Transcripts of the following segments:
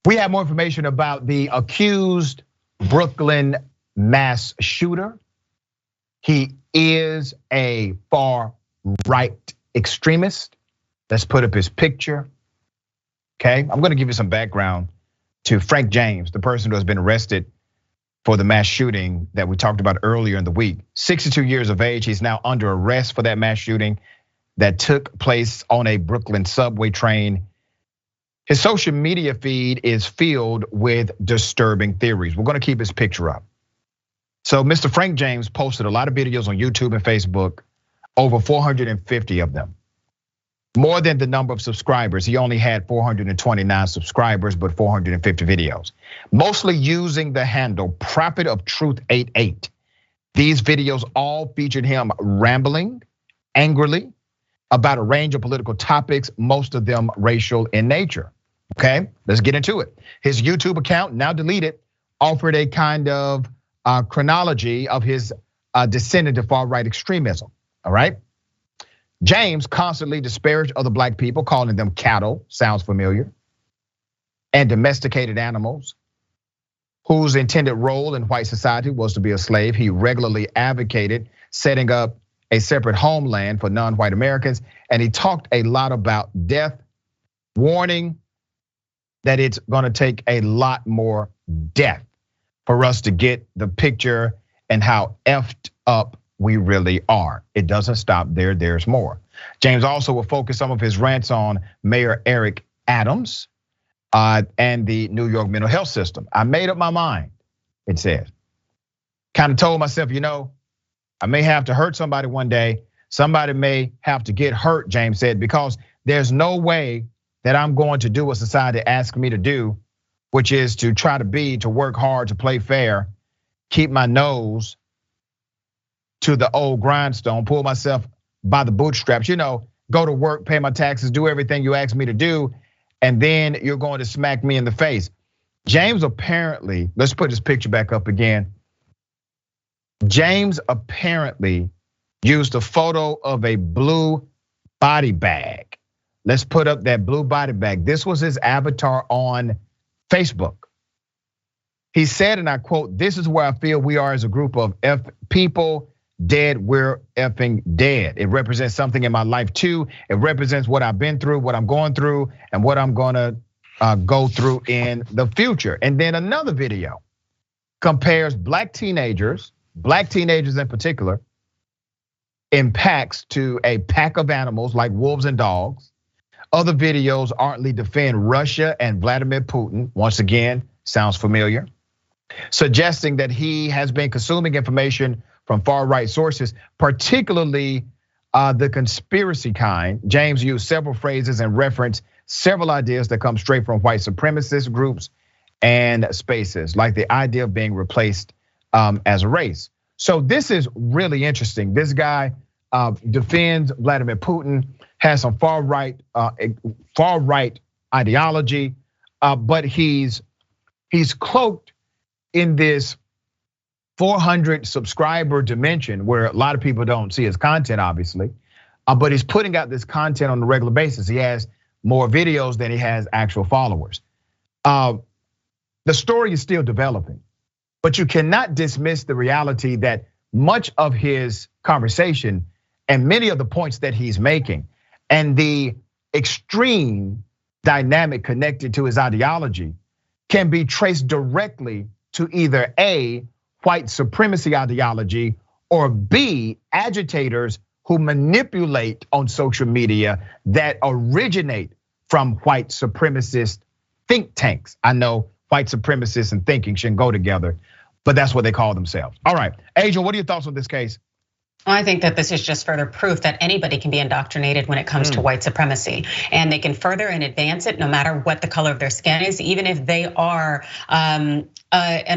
We have more information about the accused Brooklyn mass shooter. He is a far-right extremist. Let's put up his picture. Okay, I'm gonna give you some background to Frank James, the person who has been arrested for the mass shooting that we talked about earlier in the week. 62 years of age, he's now under arrest for that mass shooting that took place on a Brooklyn subway train. His social media feed is filled with disturbing theories. We're gonna keep his picture up. So Mr. Frank James posted a lot of videos on YouTube and Facebook, over 450 of them. More than the number of subscribers. He only had 429 subscribers, but 450 videos. Mostly using the handle Prophet of Truth 88. These videos all featured him rambling angrily about a range of political topics, most of them racial in nature. Okay, let's get into it. His YouTube account, now deleted, offered a kind of chronology of his descent into far-right extremism, all right? James constantly disparaged other black people, calling them cattle, sounds familiar, and domesticated animals, whose intended role in white society was to be a slave. He regularly advocated setting up a separate homeland for non-white Americans, and he talked a lot about death, warning that it's gonna take a lot more death for us to get the picture and how effed up we really are. It doesn't stop there, there's more. James also will focus some of his rants on Mayor Eric Adams and the New York mental health system. I made up my mind, it says. Kind of told myself, I may have to hurt somebody one day. Somebody may have to get hurt, James said, because there's no way that I'm going to do what society asks me to do, which is to try to work hard, to play fair, keep my nose to the old grindstone, pull myself by the bootstraps, go to work, pay my taxes, do everything you ask me to do, and then you're going to smack me in the face. James apparently, let's put his picture back up again. James apparently used a photo of a blue body bag. Let's put up that blue body bag. This was his avatar on Facebook. He said, and I quote, "This is where I feel we are as a group of people. Dead, we're effing dead. It represents something in my life too. It represents what I've been through, what I'm going through, and what I'm gonna go through in the future." And then another video compares black teenagers in particular, in packs to a pack of animals like wolves and dogs. Other videos ardently defend Russia and Vladimir Putin. Once again, sounds familiar. Suggesting that he has been consuming information from far-right sources, particularly the conspiracy kind. James used several phrases and referenced several ideas that come straight from white supremacist groups and spaces, like the idea of being replaced as a race. So this is really interesting. This guy defends Vladimir Putin, has some far-right ideology, but he's cloaked in this 400 subscriber dimension where a lot of people don't see his content, obviously, but he's putting out this content on a regular basis. He has more videos than he has actual followers. The story is still developing, but you cannot dismiss the reality that much of his conversation and many of the points that he's making and the extreme dynamic connected to his ideology can be traced directly to either A, white supremacy ideology, or B, agitators who manipulate on social media that originate from white supremacist think tanks. I know white supremacists and thinking shouldn't go together, but that's what they call themselves. All right, Adrienne, what are your thoughts on this case? I think that this is just further proof that anybody can be indoctrinated when it comes to white supremacy, and they can further and advance it no matter what the color of their skin is, even if they are an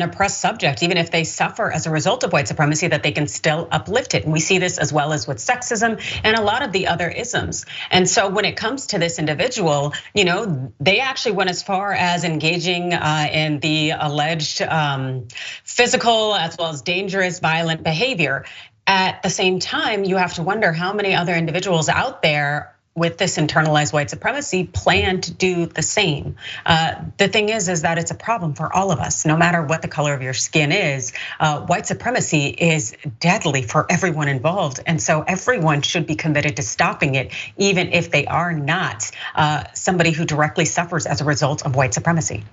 oppressed subject, even if they suffer as a result of white supremacy, that they can still uplift it. And we see this as well as with sexism and a lot of the other isms. And so when it comes to this individual, they actually went as far as engaging in the alleged physical as well as dangerous, violent behavior. At the same time, you have to wonder how many other individuals out there with this internalized white supremacy plan to do the same. The thing is that it's a problem for all of us, no matter what the color of your skin is. White supremacy is deadly for everyone involved. And so everyone should be committed to stopping it, even if they are not somebody who directly suffers as a result of white supremacy.